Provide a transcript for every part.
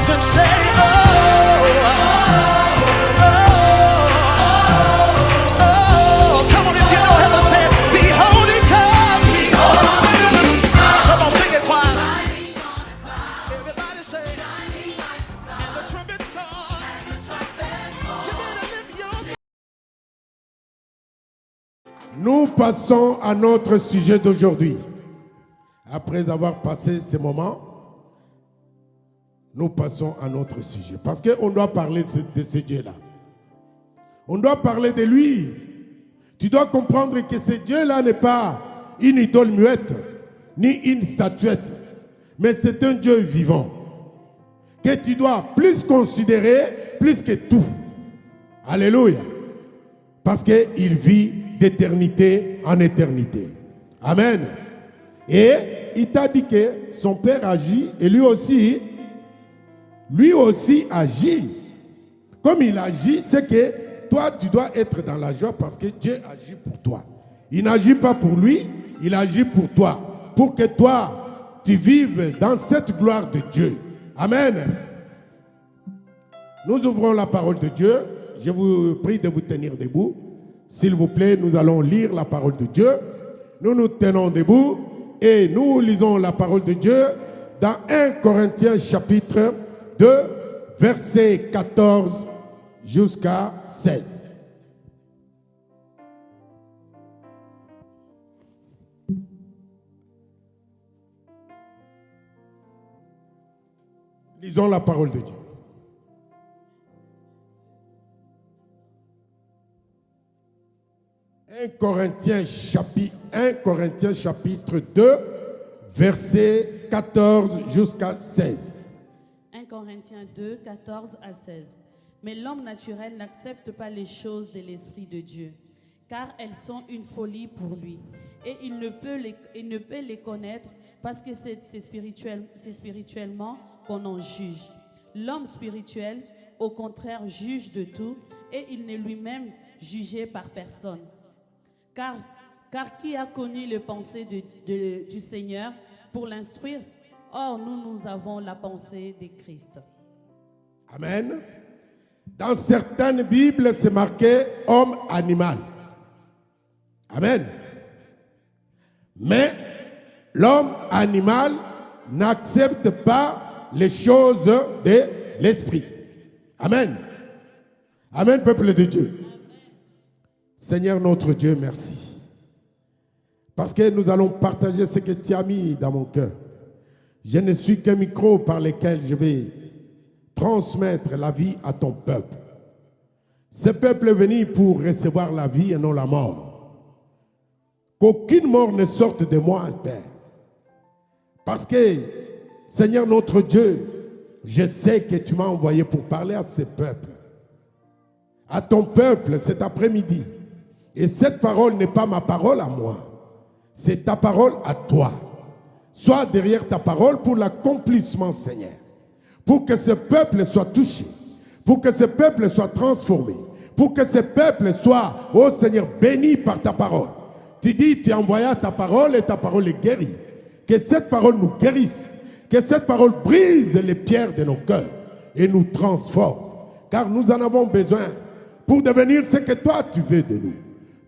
hands and say, oh, oh, oh. Come on, if you know how to say it. Be holy, come. Be holy. Come on, sing it, choir. Everybody say, and the trumpets call. You better lift your... Nous passons à notre sujet d'aujourd'hui. Après avoir passé ces moments, nous passons à notre sujet. Parce qu'on doit parler de ce Dieu-là. On doit parler de lui. Tu dois comprendre que ce Dieu-là n'est pas une idole muette, ni une statuette, mais c'est un Dieu vivant que tu dois plus considérer, plus que tout. Alléluia. Parce qu'il vit d'éternité en éternité. Amen. Et il t'a dit que son père agit et lui aussi agit. Comme il agit, c'est que toi, tu dois être dans la joie parce que Dieu agit pour toi. Il n'agit pas pour lui, il agit pour toi. Pour que toi, tu vives dans cette gloire de Dieu. Amen. Nous ouvrons la parole de Dieu. Je vous prie de vous tenir debout. S'il vous plaît, nous allons lire la parole de Dieu. Nous nous tenons debout. Et nous lisons la parole de Dieu dans 1 Corinthiens chapitre 2, versets 14 jusqu'à 16. Lisons la parole de Dieu. 1 Corinthiens chapitre 2, versets 14 jusqu'à 16. 1 Corinthiens 2, 14 à 16. Mais l'homme naturel n'accepte pas les choses de l'Esprit de Dieu, car elles sont une folie pour lui. Et il ne peut les connaître parce que c'est spirituellement qu'on en juge. L'homme spirituel, au contraire, juge de tout et il n'est lui-même jugé par personne. Car qui a connu les pensées du Seigneur pour l'instruire? Or, nous avons la pensée de Christ. Amen. Dans certaines Bibles, c'est marqué homme animal. Amen. Mais l'homme animal n'accepte pas les choses de l'esprit. Amen. Amen, peuple de Dieu. Seigneur notre Dieu, merci. Parce que nous allons partager ce que tu as mis dans mon cœur. Je ne suis qu'un micro par lequel je vais transmettre la vie à ton peuple. Ce peuple est venu pour recevoir la vie et non la mort. Qu'aucune mort ne sorte de moi, Père. Parce que, Seigneur notre Dieu, je sais que tu m'as envoyé pour parler à ce peuple. À ton peuple cet après-midi. Et cette parole n'est pas ma parole à moi. C'est ta parole à toi. Sois derrière ta parole pour l'accomplissement, Seigneur. Pour que ce peuple soit touché. Pour que ce peuple soit transformé. Pour que ce peuple soit, oh Seigneur, béni par ta parole. Tu dis, tu envoyas ta parole et ta parole est guérie. Que cette parole nous guérisse. Que cette parole brise les pierres de nos cœurs et nous transforme. Car nous en avons besoin pour devenir ce que toi tu veux de nous.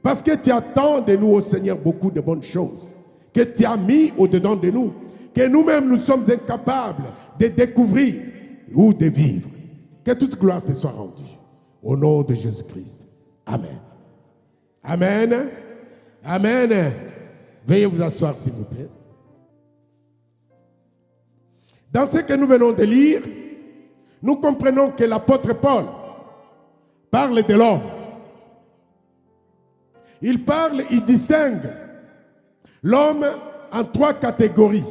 Parce que tu attends de nous, ô Seigneur, beaucoup de bonnes choses. Que tu as mis au-dedans de nous. Que nous-mêmes, nous sommes incapables de découvrir ou de vivre. Que toute gloire te soit rendue. Au nom de Jésus-Christ. Amen. Amen. Amen. Veuillez vous asseoir, s'il vous plaît. Dans ce que nous venons de lire, nous comprenons que l'apôtre Paul parle de l'homme. Il distingue l'homme en 3 catégories.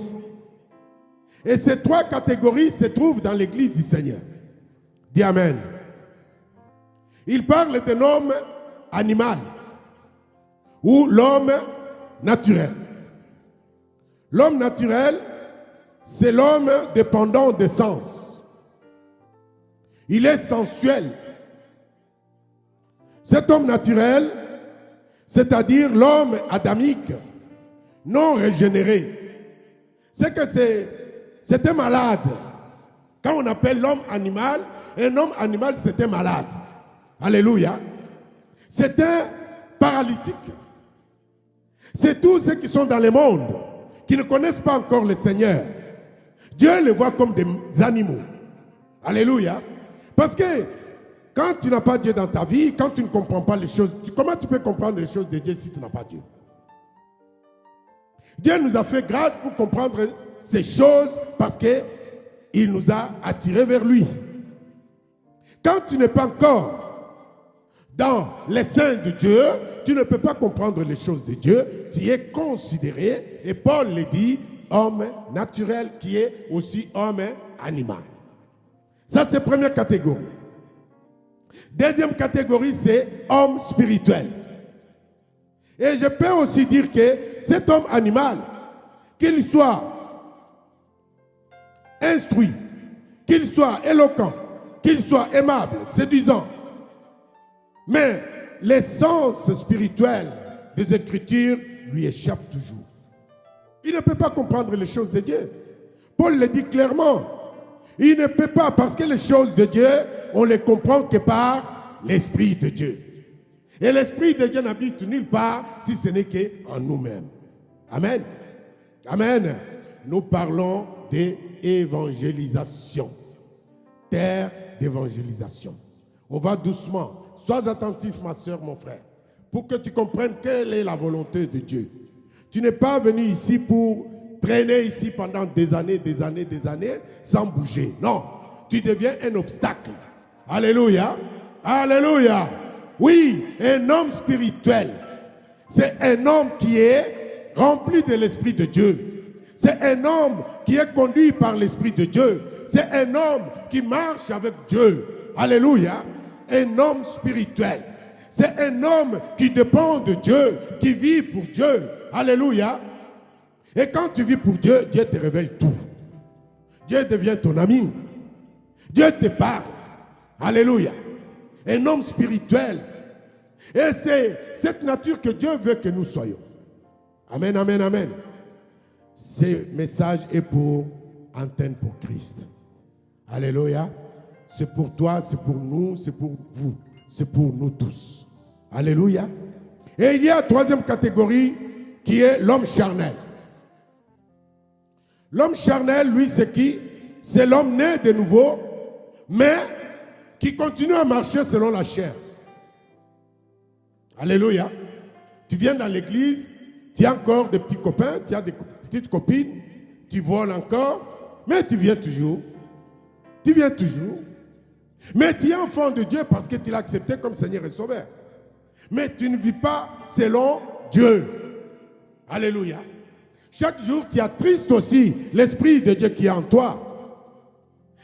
Et ces 3 catégories se trouvent dans l'église du Seigneur. Dis Amen. Il parle d'un homme animal ou l'homme naturel. L'homme naturel, c'est l'homme dépendant des sens. Il est sensuel. Cet homme naturel, c'est-à-dire l'homme adamique, non régénéré, c'est que c'était malade. Quand on appelle l'homme animal, un homme animal, c'est un malade. Alléluia. C'est un paralytique. C'est tous ceux qui sont dans le monde, qui ne connaissent pas encore le Seigneur. Dieu les voit comme des animaux. Alléluia. Parce que quand tu n'as pas Dieu dans ta vie, quand tu ne comprends pas les choses, comment tu peux comprendre les choses de Dieu si tu n'as pas Dieu? Dieu nous a fait grâce pour comprendre ces choses parce qu'il nous a attirés vers lui. Quand tu n'es pas encore dans les seins de Dieu, tu ne peux pas comprendre les choses de Dieu. Tu es considéré, et Paul le dit, homme naturel qui est aussi homme animal. Ça, c'est la première catégorie. Deuxième catégorie, c'est homme spirituel. Et je peux aussi dire que cet homme animal, qu'il soit instruit, qu'il soit éloquent, qu'il soit aimable, séduisant, mais l'essence spirituelle des Écritures lui échappe toujours. Il ne peut pas comprendre les choses de Dieu. Paul le dit clairement. Il ne peut pas, parce que les choses de Dieu, on les comprend que par l'Esprit de Dieu. Et l'Esprit de Dieu n'habite nulle part si ce n'est qu'en nous-mêmes. Amen. Amen. Nous parlons d'évangélisation. Terre d'évangélisation. On va doucement. Sois attentif, ma soeur, mon frère, pour que tu comprennes quelle est la volonté de Dieu. Tu n'es pas venu ici pour traîner ici pendant des années, sans bouger. Non, tu deviens un obstacle. Alléluia. Alléluia. Oui, un homme spirituel, c'est un homme qui est rempli de l'Esprit de Dieu. C'est un homme qui est conduit par l'Esprit de Dieu. C'est un homme qui marche avec Dieu. Alléluia. Un homme spirituel. C'est un homme qui dépend de Dieu, qui vit pour Dieu. Alléluia. Et quand tu vis pour Dieu, Dieu te révèle tout. Dieu devient ton ami. Dieu te parle. Alléluia. Un homme spirituel. Et c'est cette nature que Dieu veut que nous soyons. Amen, amen, amen. Ce message est pour Antenne pour Christ. Alléluia. C'est pour toi, c'est pour nous, c'est pour vous. C'est pour nous tous. Alléluia. Et il y a une troisième catégorie qui est l'homme charnel. L'homme charnel, lui, c'est qui? C'est l'homme né de nouveau, mais qui continue à marcher selon la chair. Alléluia. Tu viens dans l'église, tu as encore des petits copains, tu as des petites copines, tu voles encore, mais tu viens toujours. Tu viens toujours. Mais tu es enfant de Dieu parce que tu l'as accepté comme Seigneur et Sauveur. Mais tu ne vis pas selon Dieu. Alléluia. Chaque jour, tu attristes aussi l'Esprit de Dieu qui est en toi.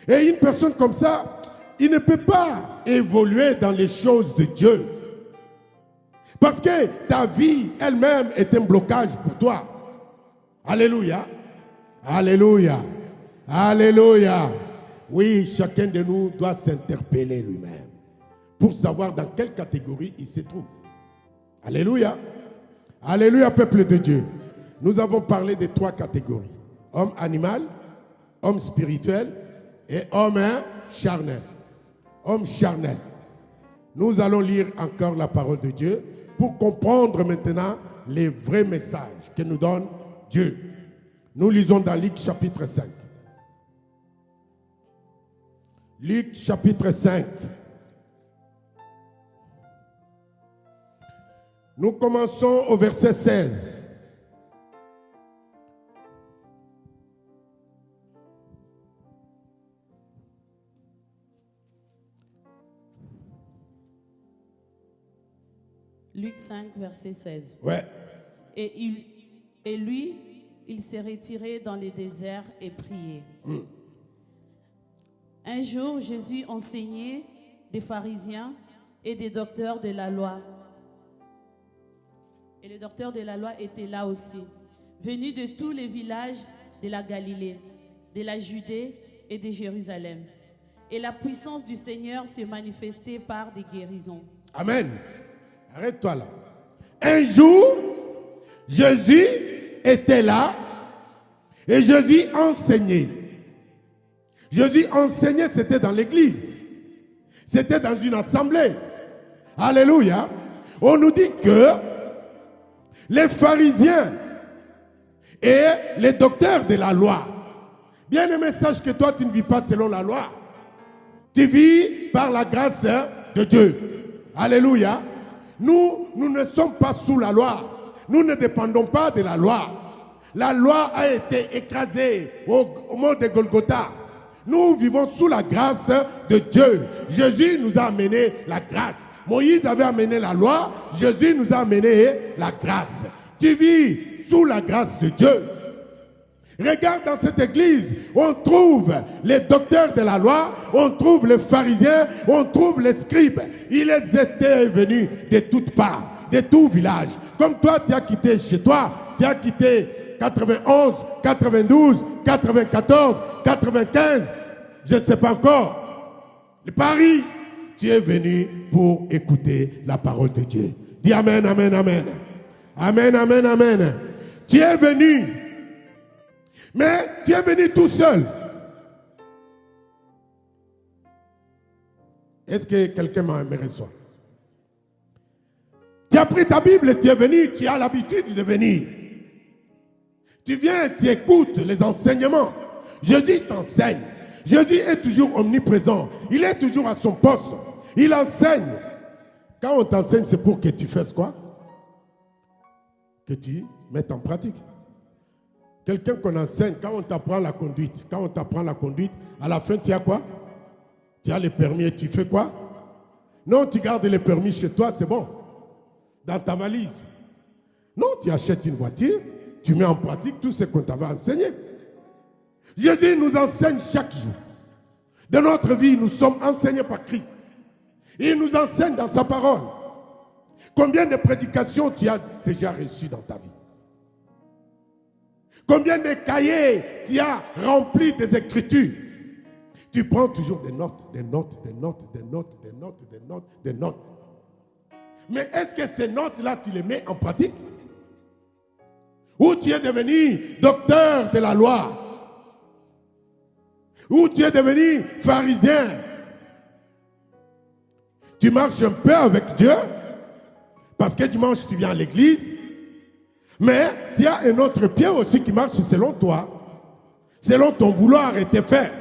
Et une personne comme ça, il ne peut pas évoluer dans les choses de Dieu. Parce que ta vie elle-même est un blocage pour toi. Alléluia. Alléluia. Alléluia. Oui, chacun de nous doit s'interpeller lui-même pour savoir dans quelle catégorie il se trouve. Alléluia. Alléluia, peuple de Dieu. Nous avons parlé de trois catégories. Homme animal, homme spirituel et homme charnel. Homme charnel. Nous allons lire encore la parole de Dieu pour comprendre maintenant les vrais messages que nous donne Dieu. Nous lisons dans Luc chapitre 5. Luc chapitre 5. Nous commençons au verset 16. Luc 5, verset 16. Ouais. Et lui, il s'est retiré dans les déserts et priait. Un jour, Jésus enseignait des pharisiens et des docteurs de la loi. Et les docteurs de la loi étaient là aussi, venus de tous les villages de la Galilée, de la Judée et de Jérusalem. Et la puissance du Seigneur s'est manifestée par des guérisons. Amen. Arrête-toi là. Un jour, Jésus était là et Jésus enseignait. Jésus enseignait, c'était dans l'église. C'était dans une assemblée. Alléluia. On nous dit que les pharisiens et les docteurs de la loi, bien aimé, sache que toi tu ne vis pas selon la loi. Tu vis par la grâce de Dieu. Alléluia. Nous ne sommes pas sous la loi. Nous ne dépendons pas de la loi. La loi a été écrasée au mont de Golgotha. Nous vivons sous la grâce de Dieu. Jésus nous a amené la grâce. Moïse avait amené la loi. Jésus nous a amené la grâce. Tu vis sous la grâce de Dieu. Regarde dans cette église, on trouve les docteurs de la loi, on trouve les pharisiens, on trouve les scribes. Ils étaient venus de toutes parts, de tout village. Comme toi, tu as quitté chez toi, tu as quitté 91, 92, 94, 95, je ne sais pas encore. Le Paris, tu es venu pour écouter la parole de Dieu. Dis amen, amen, amen. Amen, amen, amen. Tu es venu. Mais tu es venu tout seul. Est-ce que quelqu'un me reçoit? Tu as pris ta Bible, tu es venu, tu as l'habitude de venir. Tu viens, tu écoutes les enseignements. Jésus t'enseigne. Jésus est toujours omniprésent. Il est toujours à son poste. Il enseigne. Quand on t'enseigne, c'est pour que tu fasses quoi? Que tu mettes en pratique. Quelqu'un qu'on enseigne, quand on t'apprend la conduite, à la fin, tu as quoi? Tu as le permis et tu fais quoi? Non, tu gardes le permis chez toi, c'est bon. Dans ta valise. Non, tu achètes une voiture, tu mets en pratique tout ce qu'on t'avait enseigné. Jésus nous enseigne chaque jour. De notre vie, nous sommes enseignés par Christ. Il nous enseigne dans sa parole. Combien de prédications tu as déjà reçues dans ta vie? Combien de cahiers tu as remplis des écritures? Tu prends toujours des notes, des notes, des notes, des notes, des notes, des notes, des notes. Mais est-ce que ces notes-là, tu les mets en pratique? Ou tu es devenu docteur de la loi? Ou tu es devenu pharisien? Tu marches un peu avec Dieu, parce que dimanche tu viens à l'église, mais tu as un autre pied aussi qui marche selon toi, selon ton vouloir et tes faire.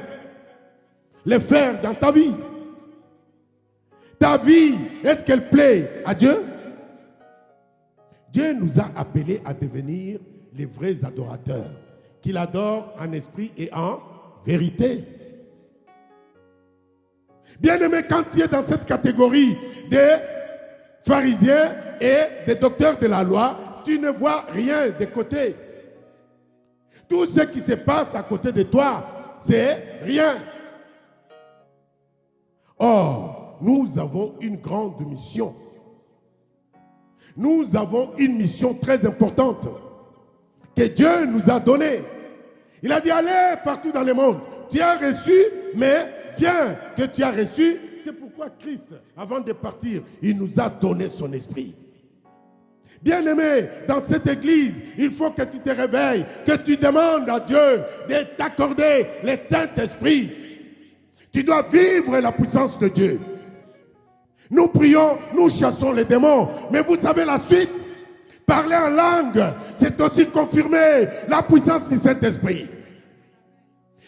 Les faire dans ta vie. Ta vie, est-ce qu'elle plaît à Dieu? Dieu nous a appelés à devenir les vrais adorateurs, qu'il adore en esprit et en vérité. Bien-aimé, quand tu es dans cette catégorie des pharisiens et des docteurs de la loi, tu ne vois rien de côté. Tout ce qui se passe à côté de toi, c'est rien. Or, nous avons une grande mission. Nous avons une mission très importante que Dieu nous a donnée. Il a dit, allez partout dans le monde. Tu as reçu, mais bien que tu as reçu, c'est pourquoi Christ, avant de partir, il nous a donné son esprit. Bien-aimé, dans cette église, il faut que tu te réveilles, que tu demandes à Dieu de t'accorder le Saint-Esprit. Tu dois vivre la puissance de Dieu. Nous prions, nous chassons les démons, mais vous savez la suite? Parler en langue, c'est aussi confirmer la puissance du Saint-Esprit.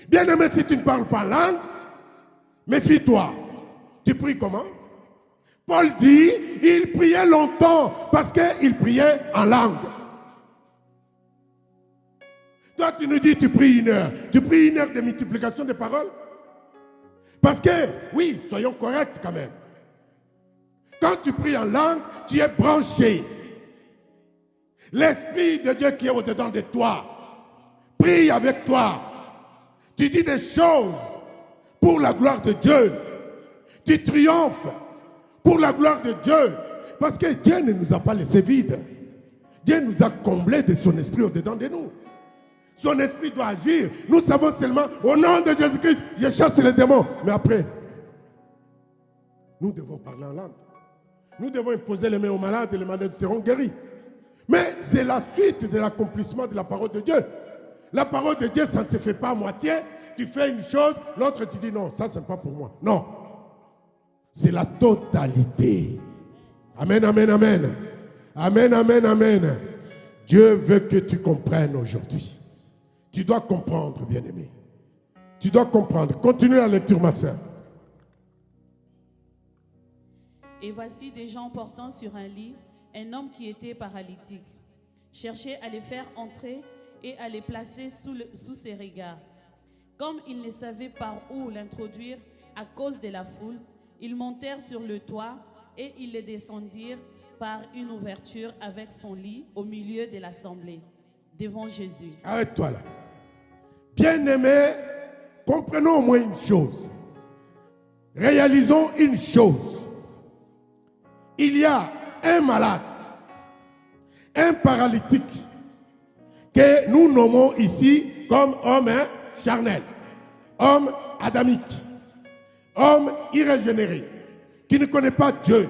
Bien-aimé, si tu ne parles pas en langue, méfie-toi. Tu pries comment? Paul dit, il priait longtemps parce qu'il priait en langue. Toi, tu nous dis, tu pries 1 heure. Tu pries 1 heure de multiplication de paroles? Parce que, oui, soyons corrects quand même. Quand tu pries en langue, tu es branché. L'Esprit de Dieu qui est au-dedans de toi prie avec toi. Tu dis des choses pour la gloire de Dieu. Tu triomphes pour la gloire de Dieu. Parce que Dieu ne nous a pas laissé vides. Dieu nous a comblés de son esprit au-dedans de nous. Son esprit doit agir. Nous savons seulement, au nom de Jésus-Christ, je chasse les démons. Mais après, nous devons parler en langue. Nous devons imposer les mains aux malades et les malades seront guéris. Mais c'est la suite de l'accomplissement de la parole de Dieu. La parole de Dieu, ça ne se fait pas à moitié. tu fais une chose, l'autre tu dis non, ça c'est pas pour moi. Non. C'est la totalité. Amen, amen, amen. Amen, amen, amen. Dieu veut que tu comprennes aujourd'hui. Tu dois comprendre, bien-aimé. Tu dois comprendre. Continue la lecture, ma soeur. Et voici des gens portant sur un lit un homme qui était paralytique. Cherchaient à les faire entrer et à les placer sous ses regards. Comme ils ne savaient par où l'introduire à cause de la foule, ils montèrent sur le toit et ils le descendirent par une ouverture avec son lit au milieu de l'assemblée, devant Jésus. Arrête-toi là. Bien-aimé, comprenons au moins une chose. Réalisons une chose. Il y a un malade, un paralytique, que nous nommons ici comme homme charnel, homme adamique, homme irrégénéré, qui ne connaît pas Dieu,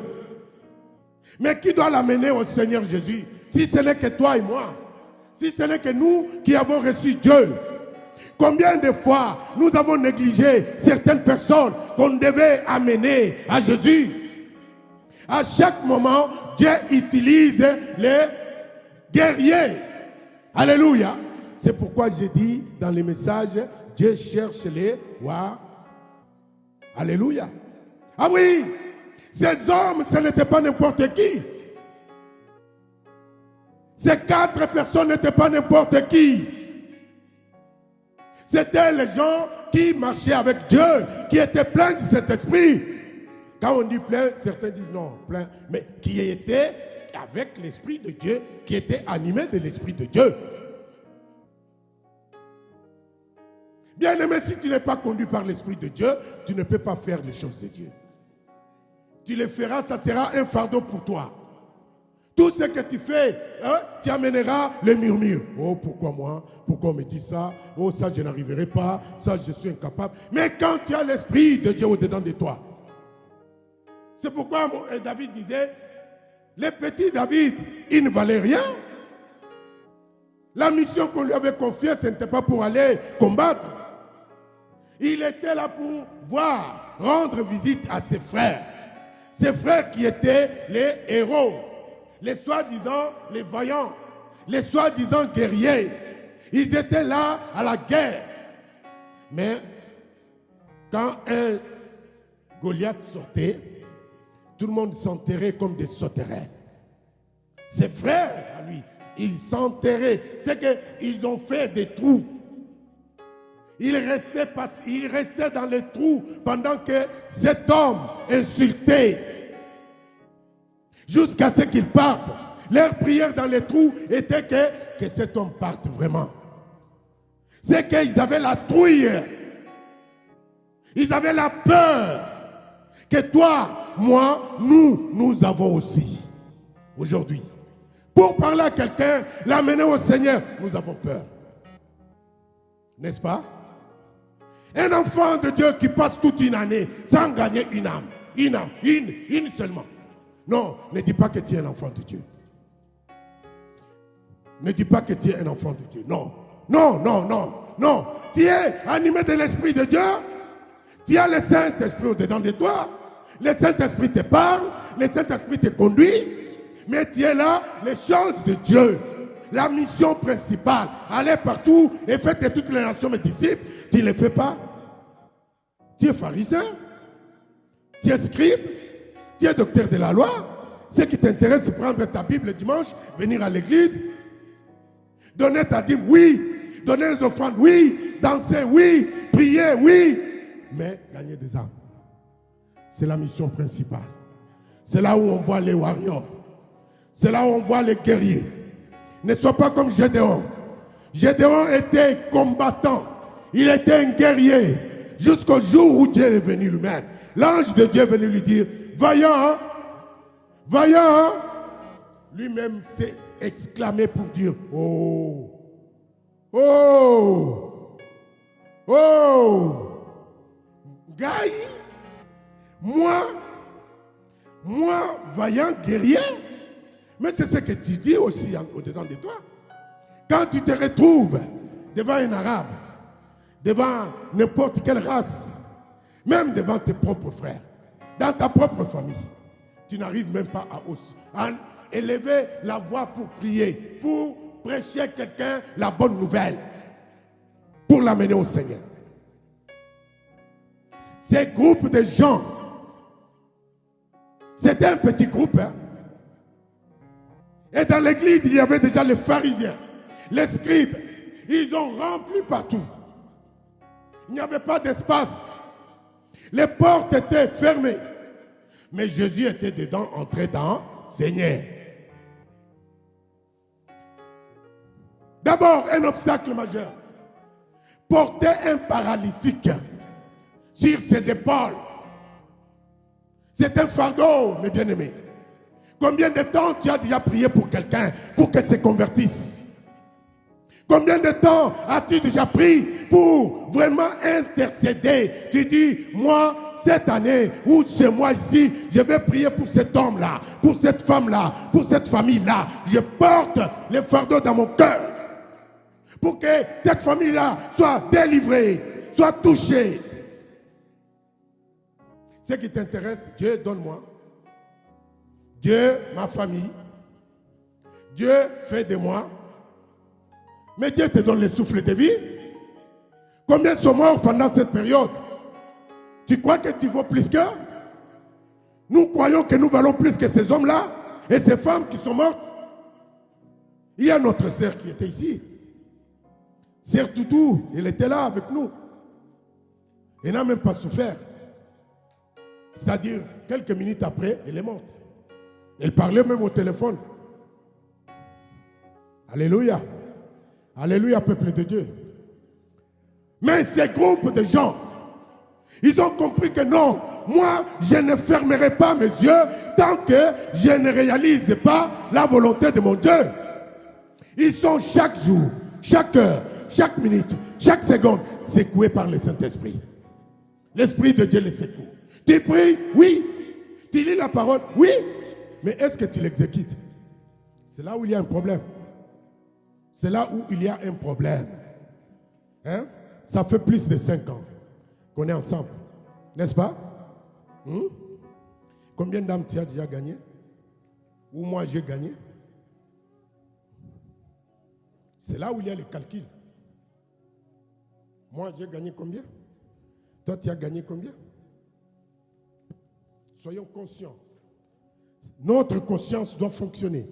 mais qui doit l'amener au Seigneur Jésus, si ce n'est que toi et moi, si ce n'est que nous qui avons reçu Dieu. Combien de fois nous avons négligé certaines personnes qu'on devait amener à Jésus? À chaque moment, Dieu utilise les guerriers. Alléluia. C'est pourquoi j'ai dit dans les messages, Dieu cherche les rois. Alléluia. Ah oui, ces hommes, ce n'était pas n'importe qui. Ces 4 personnes n'étaient pas n'importe qui. C'était les gens qui marchaient avec Dieu, qui étaient pleins de cet esprit. Quand on dit plein, certains disent non, plein, mais qui étaient avec l'esprit de Dieu, qui étaient animés de l'esprit de Dieu. Bien-aimé, si tu n'es pas conduit par l'esprit de Dieu, tu ne peux pas faire les choses de Dieu. Tu les feras, ça sera un fardeau pour toi. Tout ce que tu fais, tu amèneras le murmure. Oh, pourquoi moi? Pourquoi on me dit ça? Oh, ça, je n'arriverai pas. Ça, je suis incapable. Mais quand tu as l'esprit de Dieu au-dedans de toi, c'est pourquoi David disait, le petit David, il ne valait rien. La mission qu'on lui avait confiée, ce n'était pas pour aller combattre. Il était là pour voir, rendre visite à ses frères. Ses frères qui étaient les héros, les soi-disant les vaillants, les soi-disant guerriers. Ils étaient là à la guerre. Mais quand un Goliath sortait, tout le monde s'enterrait comme des sauterelles. Ses frères, à lui, ils s'enterraient. C'est qu'ils ont fait des trous. Ils restaient dans les trous pendant que cet homme insultait. Jusqu'à ce qu'il parte. Leur prière dans les trous était que cet homme parte vraiment. C'est qu'ils avaient la trouille. Ils avaient la peur. Que toi, moi, nous avons aussi. Aujourd'hui. Pour parler à quelqu'un, l'amener au Seigneur, nous avons peur. N'est-ce pas? Un enfant de Dieu qui passe toute une année sans gagner une âme. Une âme. Une seulement. Non, ne dis pas que tu es un enfant de Dieu. Ne dis pas que tu es un enfant de Dieu. Non. Non, non, non, non. Tu es animé de l'Esprit de Dieu. Tu as le Saint-Esprit au-dedans de toi. Le Saint-Esprit te parle. Le Saint-Esprit te conduit. Mais tu es là, les choses de Dieu. La mission principale. Allez partout et faites de toutes les nations mes disciples. Tu ne le fais pas. Tu es pharisien. Tu es scribe. Tu es docteur de la loi. Ce qui t'intéresse, c'est prendre ta Bible le dimanche, venir à l'église, donner ta dîme, oui. Donner les offrandes, oui. Danser, oui. Prier, oui. Mais gagner des âmes. C'est la mission principale. C'est là où on voit les warriors. C'est là où on voit les guerriers. Ne sois pas comme Gédéon. Gédéon était combattant. Il était un guerrier. Jusqu'au jour où Dieu est venu lui-même. L'ange de Dieu est venu lui dire, vaillant, vaillant. Lui-même s'est exclamé pour dire, oh, oh, oh, Gaï, moi, vaillant guerrier. Mais c'est ce que tu dis aussi au-dedans de toi. Quand tu te retrouves devant un arabe devant n'importe quelle race, même devant tes propres frères, dans ta propre famille, tu n'arrives même pas à élever la voix pour prier, pour prêcher quelqu'un la bonne nouvelle, pour l'amener au Seigneur. Ces groupes de gens, c'était un petit groupe, hein? Et dans l'église, il y avait déjà les pharisiens, les scribes. Ils ont rempli partout. Il n'y avait pas d'espace. Les portes étaient fermées. Mais Jésus était dedans, entré dans Seigneur. D'abord, un obstacle majeur. Porter un paralytique sur ses épaules. C'est un fardeau, mes bien-aimés. Combien de temps tu as déjà prié pour quelqu'un pour qu'elle se convertisse? Combien de temps as-tu déjà prié pour vraiment intercéder? Tu dis, moi, cette année, ou ce mois ici, je vais prier pour cet homme-là, pour cette femme-là, pour cette famille-là. Je porte le fardeau dans mon cœur pour que cette famille-là soit délivrée, soit touchée. Ce qui t'intéresse, Dieu, donne-moi. Dieu, ma famille. Dieu fait de moi. Mais Dieu te donne le souffle de vie. Combien sont morts pendant cette période? Tu crois que tu vaux plus qu'eux? Nous croyons que nous valons plus que ces hommes-là et ces femmes qui sont mortes. Il y a notre sœur qui était ici. Sœur Toutou, elle était là avec nous. Elle n'a même pas souffert. C'est-à-dire, quelques minutes après, elle est morte. Elle parlait même au téléphone. Alléluia. Alléluia, peuple de Dieu. Mais ces groupes de gens, ils ont compris que non, moi, je ne fermerai pas mes yeux tant que je ne réalise pas la volonté de mon Dieu. Ils sont chaque jour, chaque heure, chaque minute, chaque seconde, secoués par le Saint-Esprit. L'Esprit de Dieu les secoue. Tu pries? Oui. Tu lis la parole? Oui. Mais est-ce que tu l'exécutes? C'est là où il y a un problème. C'est là où il y a un problème. Hein? Ça fait plus de 5 ans qu'on est ensemble. N'est-ce pas? Combien d'âmes tu as déjà gagné? Ou moi j'ai gagné? C'est là où il y a les calculs. Moi j'ai gagné combien? Toi tu as gagné combien? Soyons conscients. Notre conscience doit fonctionner.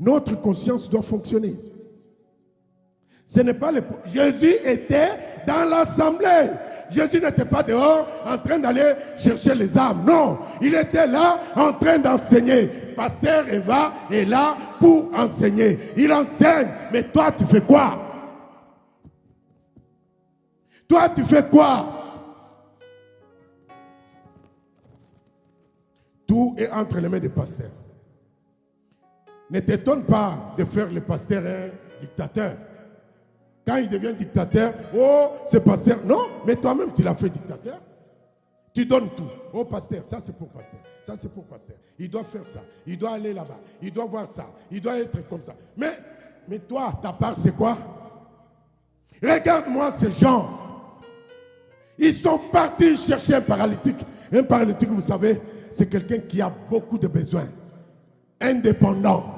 Notre conscience doit fonctionner. Ce n'est pas Jésus était dans l'assemblée. Jésus n'était pas dehors en train d'aller chercher les âmes. Non, il était là en train d'enseigner. Pasteur Eva est là pour enseigner. Il enseigne. Mais toi, tu fais quoi? Toi, tu fais quoi? Tout est entre les mains des pasteurs. Ne t'étonne pas de faire le pasteur un dictateur. Quand il devient dictateur, oh, c'est pasteur. Non, mais toi-même, tu l'as fait dictateur. Tu donnes tout. Oh, pasteur, ça c'est pour pasteur. Ça c'est pour pasteur. Il doit faire ça. Il doit aller là-bas. Il doit voir ça. Il doit être comme ça. Mais toi, ta part, c'est quoi? Regarde-moi ces gens. Ils sont partis chercher un paralytique. Un paralytique, vous savez, c'est quelqu'un qui a beaucoup de besoins. Indépendant.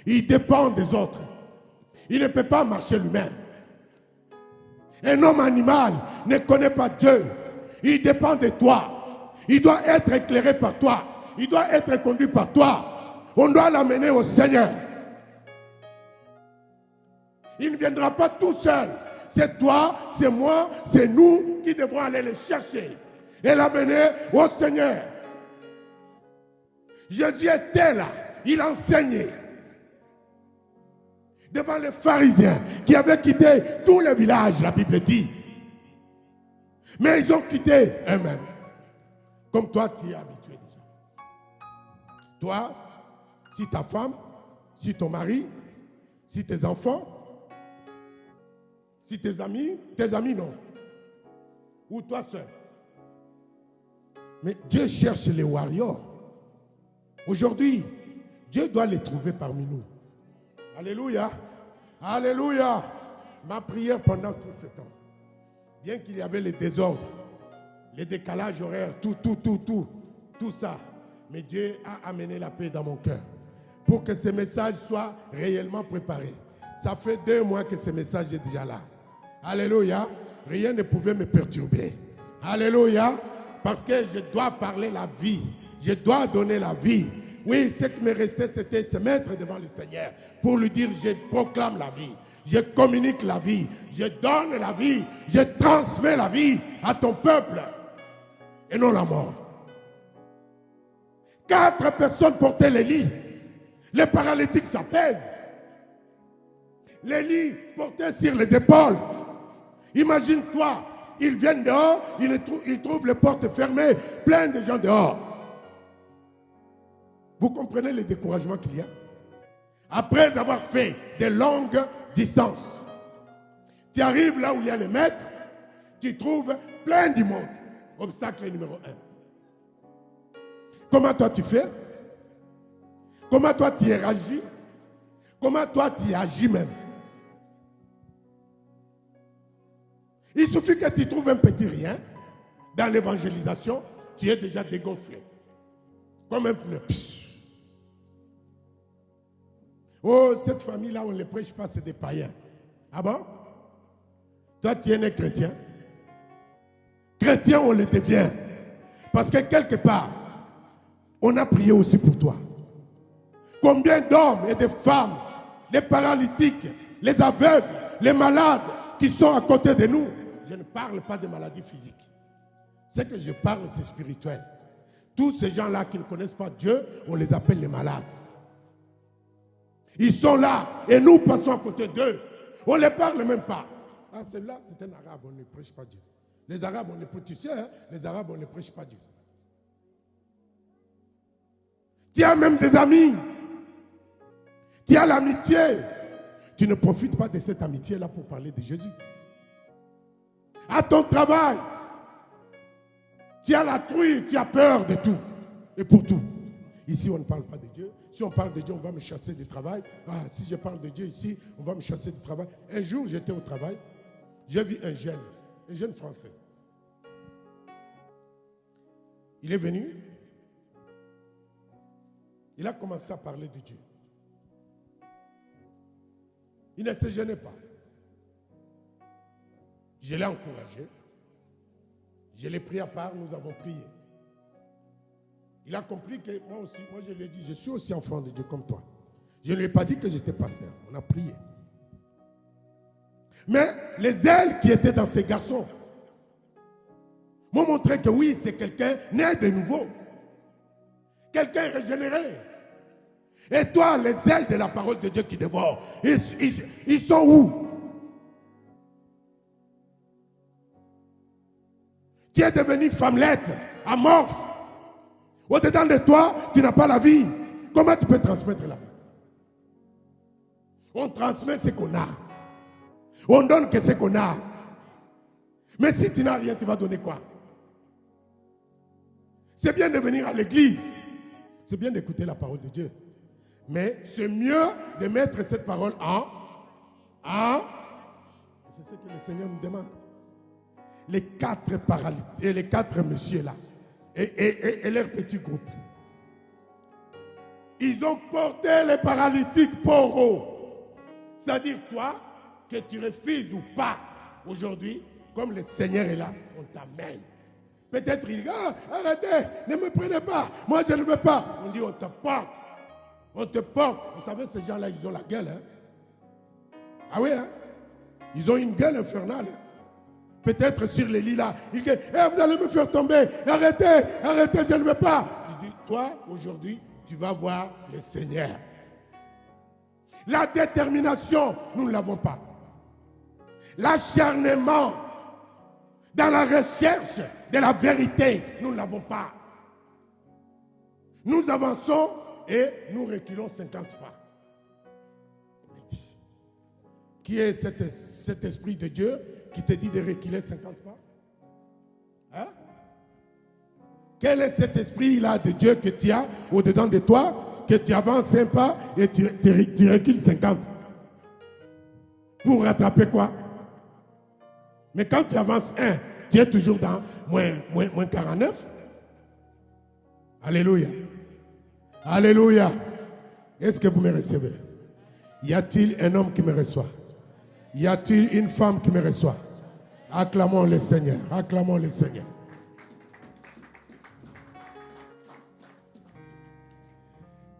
Il dépend des autres. Il ne peut pas marcher lui-même. Un homme animal ne connaît pas Dieu. Il dépend de toi. Il doit être éclairé par toi. Il doit être conduit par toi. On doit l'amener au Seigneur. Il ne viendra pas tout seul. C'est toi, c'est moi, c'est nous qui devrons aller le chercher et l'amener au Seigneur. Jésus était là. Il enseignait devant les pharisiens qui avaient quitté tous les villages, la Bible dit. Mais ils ont quitté eux-mêmes. Comme toi, tu es habitué déjà. Toi, si ta femme, si ton mari, si tes enfants, si tes amis non. Ou toi seul. Mais Dieu cherche les warriors. Aujourd'hui, Dieu doit les trouver parmi nous. Alléluia. Alléluia. ma prière pendant tout ce temps, bien qu'il y avait les désordres, les décalages horaires, tout ça, mais Dieu a amené la paix dans mon cœur pour que ce message soit réellement préparé. Ça fait 2 mois que ce message est déjà là. Alléluia. Rien ne pouvait me perturber. Alléluia. Parce que je dois parler la vie. Je dois donner la vie. Oui, ce qui me restait, c'était de se mettre devant le Seigneur pour lui dire, je proclame la vie. Je communique la vie. Je donne la vie. Je transmets la vie à ton peuple. Et non la mort. 4 personnes portaient les lits. Les paralytiques s'apaisent. Les lits portés sur les épaules. Imagine-toi, ils viennent dehors, ils trouvent les portes fermées, plein de gens dehors. Vous comprenez le découragement qu'il y a? Après avoir fait de longues distances, tu arrives là où il y a les maîtres, tu trouves plein du monde. Obstacle numéro 1. Comment toi tu fais? Comment toi tu réagis? Comment toi tu agis même? Il suffit que tu trouves un petit rien dans l'évangélisation, tu es déjà dégonflé. Comme un pneu. Oh, cette famille-là, on ne les prêche pas, c'est des païens. Ah bon? Toi, tu es né chrétien. Chrétien, on le devient. Parce que quelque part, on a prié aussi pour toi. Combien d'hommes et de femmes, les paralytiques, les aveugles, les malades qui sont à côté de nous. Je ne parle pas de maladies physiques. Ce que je parle, c'est spirituel. Tous ces gens-là qui ne connaissent pas Dieu, on les appelle les malades. Ils sont là et nous passons à côté d'eux. On ne les parle même pas. Ah, celui-là, c'est un arabe, on ne prêche pas Dieu. Les arabes, on ne prêche, tu sais, hein, les arabes, on ne prêche pas Dieu. Tu as même des amis. Tu as l'amitié. Tu ne profites pas de cette amitié-là pour parler de Jésus. À ton travail, tu as la truie, tu as peur de tout et pour tout. Ici, on ne parle pas de Dieu. Si on parle de Dieu, on va me chasser du travail. Ah, si je parle de Dieu ici, on va me chasser du travail. Un jour, j'étais au travail. J'ai vu un jeune Français. Il est venu. Il a commencé à parler de Dieu. Il ne se gênait pas. Je l'ai encouragé. Je l'ai pris à part, nous avons prié. Il a compris que moi aussi, moi je lui ai dit, je suis aussi enfant de Dieu comme toi. Je ne lui ai pas dit que j'étais pasteur. On a prié. Mais les ailes qui étaient dans ces garçons m'ont montré que oui, c'est quelqu'un né de nouveau. Quelqu'un régénéré. Et toi, les ailes de la parole de Dieu qui dévorent, ils sont où? Tu es devenu femmelette, amorphe. Au-dedans de toi, tu n'as pas la vie. Comment tu peux transmettre la vie? On transmet ce qu'on a. On donne que ce qu'on a. Mais si tu n'as rien, tu vas donner quoi? C'est bien de venir à l'église. C'est bien d'écouter la parole de Dieu. Mais c'est mieux de mettre cette parole en. C'est ce que le Seigneur nous demande. Les 4 paralytiques, et les 4 messieurs là, et leur petit groupe. Ils ont porté les paralytiques poro. C'est-à-dire toi, que tu refuses ou pas, aujourd'hui, comme le Seigneur est là, on t'amène. Peut-être il dit, arrêtez, ne me prenez pas, moi je ne veux pas. On dit, on te porte. On te porte. Vous savez, ces gens-là, ils ont la gueule. Hein? Ah oui, hein? Ils ont une gueule infernale. Hein? Peut-être sur les lits là, il dit, vous allez me faire tomber. Arrêtez, arrêtez, je ne veux pas. Je dis, toi, aujourd'hui, tu vas voir le Seigneur. La détermination, nous ne l'avons pas. L'acharnement dans la recherche de la vérité, nous ne l'avons pas. Nous avançons et nous reculons 50 pas. Qui est cet esprit de Dieu qui te dit de reculer 50 pas? Hein? Quel est cet esprit-là de Dieu que tu as au-dedans de toi, que tu avances un pas et tu recules 50? Pour rattraper quoi? Mais quand tu avances 1, tu es toujours dans moins 49. Alléluia. Alléluia. Est-ce que vous me recevez? Y a-t-il un homme qui me reçoit? Y a-t-il une femme qui me reçoit? Acclamons le Seigneur. Acclamons le Seigneur.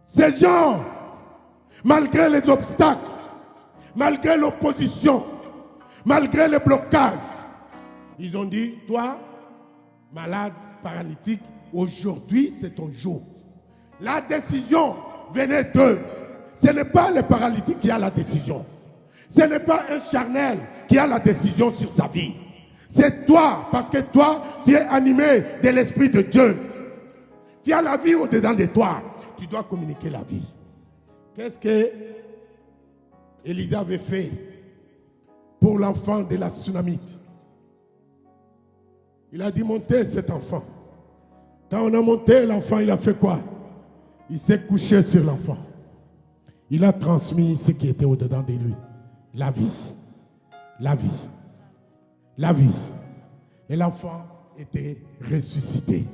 Ces gens, malgré les obstacles, malgré l'opposition, malgré les blocages, ils ont dit, toi, malade, paralytique, aujourd'hui c'est ton jour. La décision venait d'eux. Ce n'est pas le paralytique qui a la décision. Ce n'est pas un charnel qui a la décision sur sa vie. C'est toi, parce que toi, tu es animé de l'Esprit de Dieu. Tu as la vie au-dedans de toi. Tu dois communiquer la vie. Qu'est-ce que Élisée avait fait pour l'enfant de la Tsunamite? Il a dit montez cet enfant. Quand on a monté l'enfant, il a fait quoi? Il s'est couché sur l'enfant. Il a transmis ce qui était au-dedans de lui. La vie. La vie. La vie. Et l'enfant était ressuscité.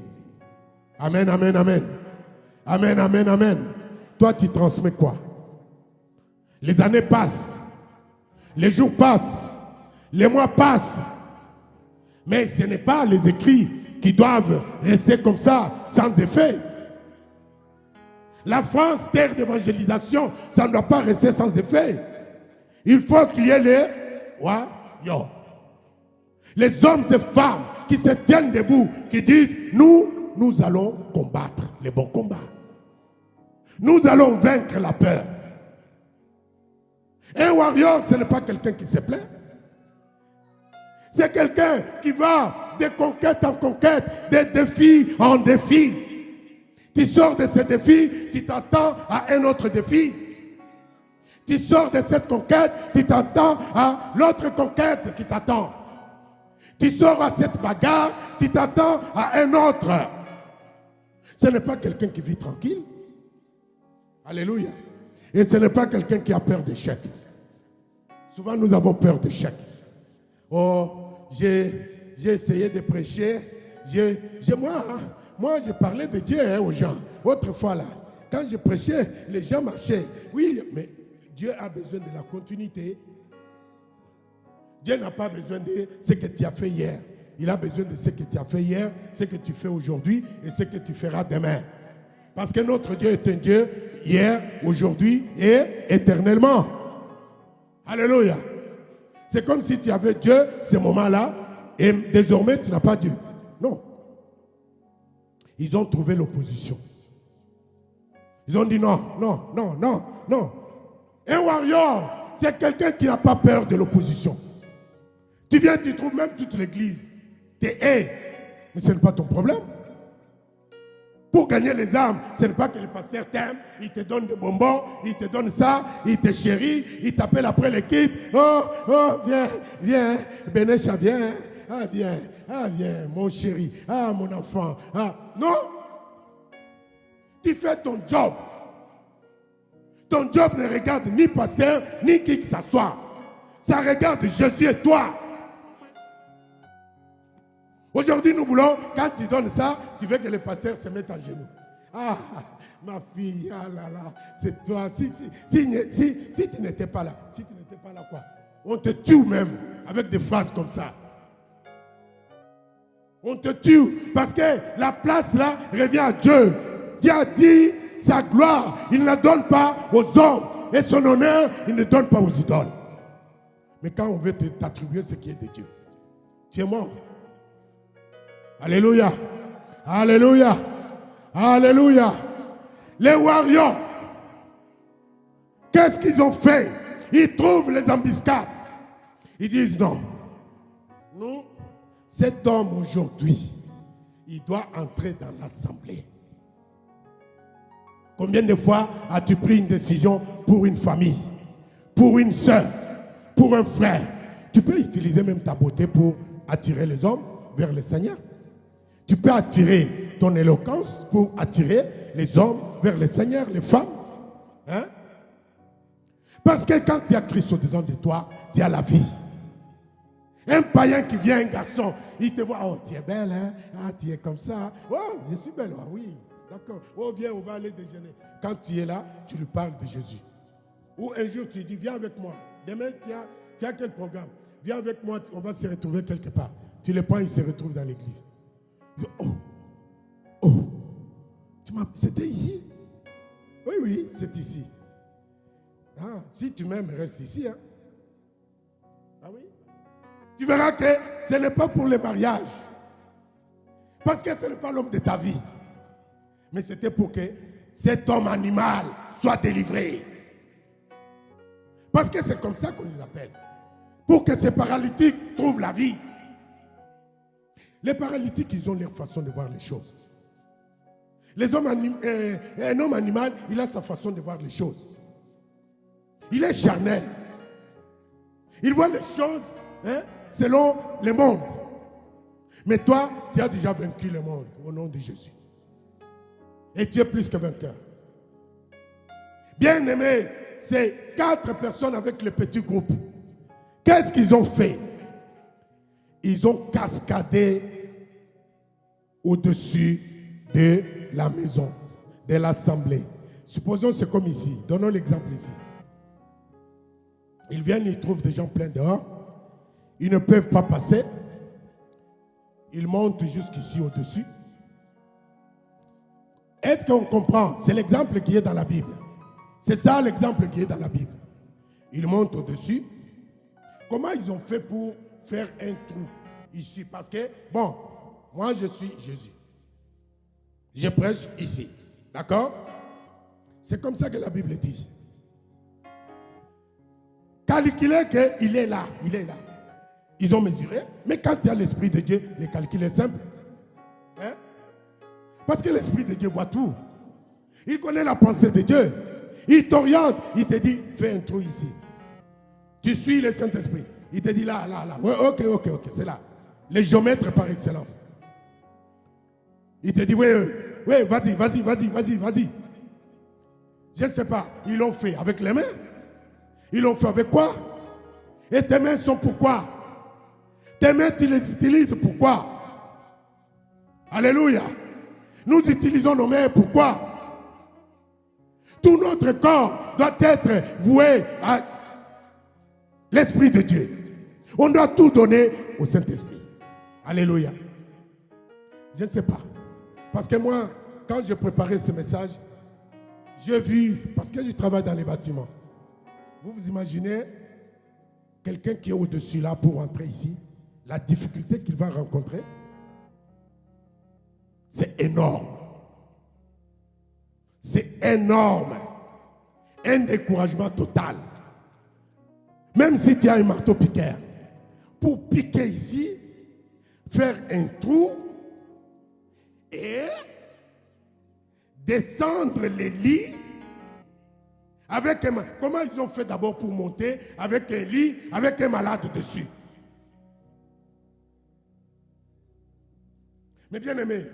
Amen, amen, amen. Amen, amen, amen. Toi, tu transmets quoi? Les années passent. Les jours passent. Les mois passent. Mais ce n'est pas les écrits qui doivent rester comme ça, sans effet. La France, terre d'évangélisation, ça ne doit pas rester sans effet. Il faut qu'il y ait les hommes et femmes qui se tiennent debout, qui disent, nous allons combattre les bons combats. Nous allons vaincre la peur. Un warrior, ce n'est pas quelqu'un qui se plaît. C'est quelqu'un qui va de conquête en conquête, de défi en défi. Tu sors de ce défi, tu t'attends à un autre défi. Tu sors de cette conquête, tu t'attends à l'autre conquête qui t'attend. Tu sors à cette bagarre, tu t'attends à un autre. Ce n'est pas quelqu'un qui vit tranquille. Alléluia. Et ce n'est pas quelqu'un qui a peur d'échec. Souvent nous avons peur d'échec. Oh, j'ai essayé de prêcher. Moi, j'ai parlé de Dieu aux gens. Autrefois là, quand je prêchais, les gens marchaient. Oui, mais Dieu a besoin de la continuité. Dieu n'a pas besoin de ce que tu as fait hier. Il a besoin de ce que tu as fait hier, ce que tu fais aujourd'hui et ce que tu feras demain. Parce que notre Dieu est un Dieu hier, aujourd'hui et éternellement. Alléluia. C'est comme si tu avais Dieu ce moment-là et désormais tu n'as pas Dieu. Non. Ils ont trouvé l'opposition. Ils ont dit non. Un warrior, c'est quelqu'un qui n'a pas peur de l'opposition. Tu viens, tu trouves même toute l'église. Tu es, mais ce n'est pas ton problème. Pour gagner les âmes, ce n'est pas que le pasteur t'aime, il te donne des bonbons, il te donne ça, il te chérit, il t'appelle après l'équipe. Oh, viens, Benesha, viens. Viens, mon chéri, mon enfant. Non, tu fais ton job. Ton job ne regarde ni pasteur, ni qui que ce soit. Ça regarde Jésus et toi. Aujourd'hui, nous voulons, quand tu donnes ça, tu veux que le pasteur se mette à genoux. Ma fille, c'est toi. Si tu n'étais pas là, quoi? On te tue même avec des phrases comme ça. On te tue parce que la place là revient à Dieu. Dieu a dit sa gloire, il ne la donne pas aux hommes. Et son honneur, il ne donne pas aux idoles. Mais quand on veut t'attribuer ce qui est de Dieu, tu es mort. Alléluia. Alléluia. Alléluia. Les warriors, qu'est-ce qu'ils ont fait? Ils trouvent les embuscades. Ils disent non. Nous, cet homme aujourd'hui, il doit entrer dans l'assemblée. Combien de fois as-tu pris une décision pour une famille, pour une soeur, pour un frère? Tu peux utiliser même ta beauté pour attirer les hommes vers le Seigneur. Tu peux attirer ton éloquence pour attirer les hommes vers le Seigneur, les femmes. Parce que quand tu as Christ au-dedans de toi, tu as la vie. Un païen qui vient, un garçon, il te voit, oh, tu es belle, hein? Ah, tu es comme ça. Oh, je suis belle, ah, oui, d'accord. Oh, viens, on va aller déjeuner. Quand tu es là, tu lui parles de Jésus. Ou un jour, tu lui dis, viens avec moi. Demain, tu as quel programme? Viens avec moi, on va se retrouver quelque part. Tu le prends, il se retrouve dans l'église. Il dit, c'était ici? Oui, oui, c'est ici. Ah, si tu m'aimes, reste ici. Hein? Ah oui? Tu verras que ce n'est pas pour le mariage. Parce que ce n'est pas l'homme de ta vie. Mais c'était pour que cet homme animal soit délivré. Parce que c'est comme ça qu'on nous appelle. Pour que ces paralytiques trouvent la vie. Les paralytiques, ils ont leur façon de voir les choses. Un homme animal, il a sa façon de voir les choses. Il est charnel. Il voit les choses selon le monde. Mais toi, tu as déjà vaincu le monde au nom de Jésus. Et tu es plus que vainqueur. Bien aimé, c'est 4 personnes avec le petit groupe. Qu'est-ce qu'ils ont fait? Ils ont cascadé au-dessus de la maison, de l'assemblée. Supposons c'est comme ici. Donnons l'exemple ici. Ils viennent, ils trouvent des gens pleins dehors. Ils ne peuvent pas passer. Ils montent jusqu'ici au-dessus. Est-ce qu'on comprend? C'est l'exemple qui est dans la Bible. C'est ça l'exemple qui est dans la Bible. Ils montent au-dessus. Comment ils ont fait pour faire un trou ici? Parce que, bon, moi je suis Jésus. Je prêche ici. D'accord? C'est comme ça que la Bible dit. Calculez qu'il est là, il est là. Ils ont mesuré, mais quand il y a l'Esprit de Dieu, le calcul est simple. Hein? Parce que l'Esprit de Dieu voit tout. Il connaît la pensée de Dieu. Il t'oriente, il te dit, fais un trou ici. Tu suis le Saint-Esprit. Il te dit là, là, là. Ouais, ok, c'est là. Le géomètre par excellence. Il te dit, oui, vas-y. Je ne sais pas, ils l'ont fait avec les mains. Ils l'ont fait avec quoi? Et tes mains sont pourquoi? Tes mains, tu les utilises pourquoi? Alléluia. Nous utilisons nos mains pourquoi? Tout notre corps doit être voué à l'Esprit de Dieu. On doit tout donner au Saint-Esprit. Alléluia. Je ne sais pas. Parce que moi, quand je préparais ce message, j'ai vu, parce que je travaille dans les bâtiments. Vous imaginez quelqu'un qui est au-dessus là pour entrer ici, la difficulté qu'il va rencontrer, c'est énorme. C'est énorme. Un découragement total. Même si tu as un marteau-piqueur, pour piquer ici, faire un trou et descendre les lits avec un... Comment ils ont fait d'abord pour monter avec un lit, avec un malade dessus? Mais bien aimé,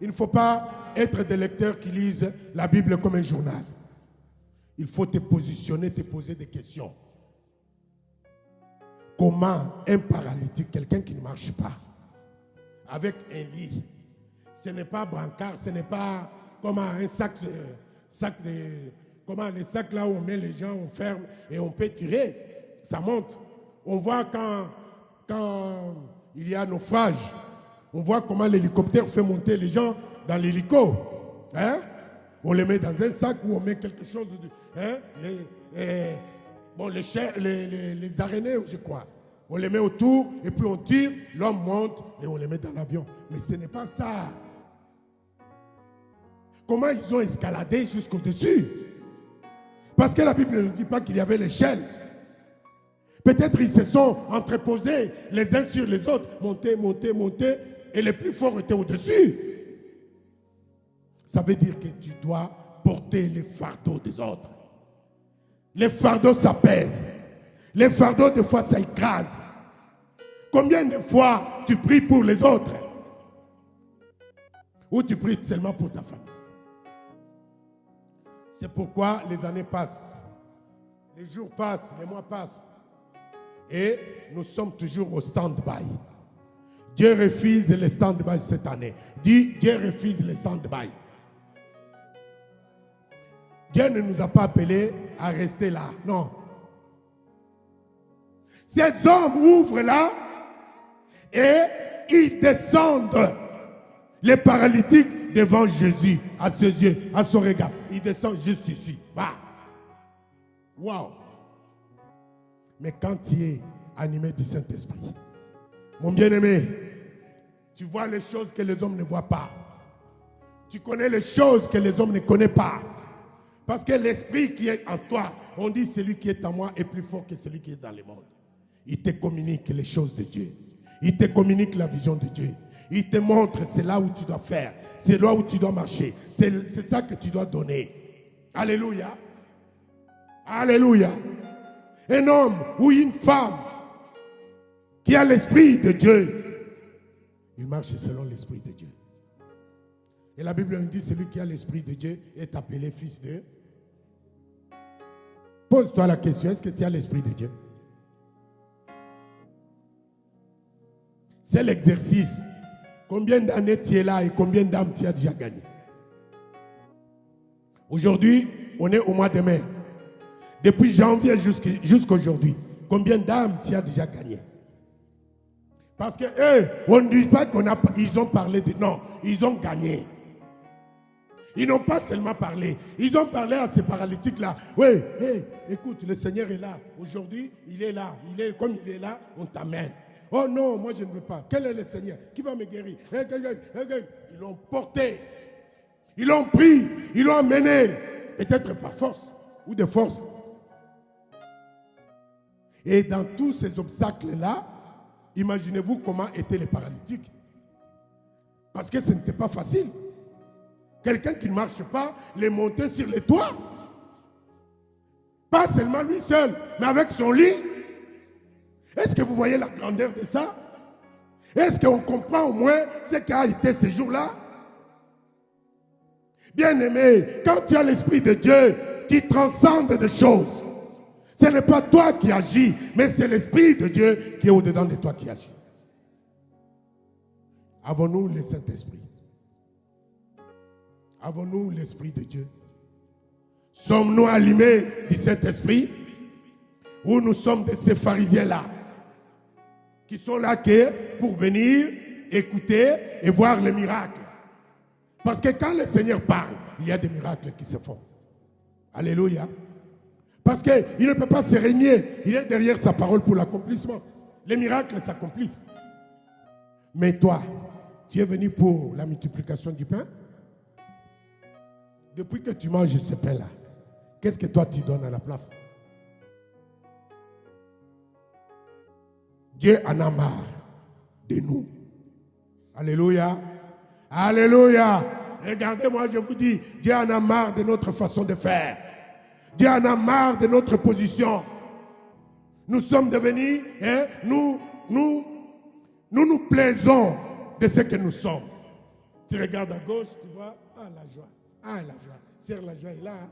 il ne faut pas être des lecteurs qui lisent la Bible comme un journal. Il faut te positionner, te poser des questions. Comment un paralytique, quelqu'un qui ne marche pas, avec un lit, ce n'est pas brancard, ce n'est pas comme un sac de... Comment les sacs là où on met les gens, on ferme et on peut tirer, ça monte. On voit quand il y a naufrage, on voit comment l'hélicoptère fait monter les gens dans l'hélico. Hein? On les met dans un sac où on met quelque chose de... Hein? Les araignées, je crois. On les met autour et puis on tire, l'homme monte et on les met dans l'avion. Mais ce n'est pas ça. Comment ils ont escaladé jusqu'au-dessus? Parce que la Bible ne dit pas qu'il y avait l'échelle. Peut-être ils se sont entreposés les uns sur les autres, monter, et les plus forts étaient au-dessus. Ça veut dire que tu dois porter les fardeaux des autres. Les fardeaux, ça pèse. Les fardeaux, des fois, ça écrase. Combien de fois tu pries pour les autres? Ou tu pries seulement pour ta famille? C'est pourquoi les années passent. les jours passent, les mois passent. Et nous sommes toujours au stand-by. Dieu refuse le stand-by cette année. Dis, Dieu refuse le stand-by. Dieu ne nous a pas appelés à rester là. Non. Ces hommes ouvrent là et ils descendent. Les paralytiques devant Jésus, à ses yeux, à son regard. Ils descendent juste ici. Bah. Wow. Mais quand tu es animé du Saint-Esprit, mon bien-aimé, tu vois les choses que les hommes ne voient pas. Tu connais les choses que les hommes ne connaissent pas. Parce que l'esprit qui est en toi, on dit celui qui est en moi est plus fort que celui qui est dans le monde. Il te communique les choses de Dieu. Il te communique la vision de Dieu. Il te montre c'est là où tu dois faire. C'est là où tu dois marcher. C'est ça que tu dois donner. Alléluia. Alléluia. Un homme ou une femme qui a l'esprit de Dieu, il marche selon l'esprit de Dieu. Et la Bible nous dit celui qui a l'esprit de Dieu est appelé fils de. Pose-toi la question, est-ce que tu as l'esprit de Dieu? C'est l'exercice. Combien d'années tu es là et combien d'âmes tu as déjà gagné? Aujourd'hui, on est au mois de mai. Depuis janvier jusqu'à aujourd'hui, combien d'âmes tu as déjà gagné? Parce que eux, on ne dit pas qu'ils ont parlé de... Non, ils ont gagné. Ils n'ont pas seulement parlé. Ils ont parlé à ces paralytiques-là. Oui, hey, écoute, le Seigneur est là. Aujourd'hui, il est là. Comme il est là, on t'amène. Oh non, moi je ne veux pas. Quel est le Seigneur? Qui va me guérir? Ils l'ont porté. Ils l'ont pris. Ils l'ont amené. Peut-être par force ou de force. Et dans tous ces obstacles-là, imaginez-vous comment étaient les paralytiques. Parce que ce n'était pas facile. Quelqu'un qui ne marche pas, les monter sur les toits. Pas seulement lui seul, mais avec son lit. Est-ce que vous voyez la grandeur de ça? Est-ce qu'on comprend au moins ce qu'a été ces jours-là? Bien-aimé, quand tu as l'Esprit de Dieu qui transcende des choses, ce n'est pas toi qui agis, mais c'est l'Esprit de Dieu qui est au-dedans de toi qui agit. Avons-nous le Saint-Esprit? Avons-nous l'Esprit de Dieu? Sommes-nous allumés du Saint-Esprit? Ou nous sommes de ces pharisiens-là qui sont là pour venir écouter et voir les miracles? Parce que quand le Seigneur parle, il y a des miracles qui se font. Alléluia. Parce qu'il ne peut pas se régner. Il est derrière sa parole pour l'accomplissement. Les miracles s'accomplissent. Mais toi, tu es venu pour la multiplication du pain? Depuis que tu manges ce pain-là, qu'est-ce que toi tu donnes à la place? Dieu en a marre de nous. Alléluia. Alléluia. Regardez-moi, je vous dis, Dieu en a marre de notre façon de faire. Dieu en a marre de notre position. Nous sommes devenus, nous plaisons de ce que nous sommes. Tu regardes à gauche, tu vois, la joie. La joie. Serre la joie est là.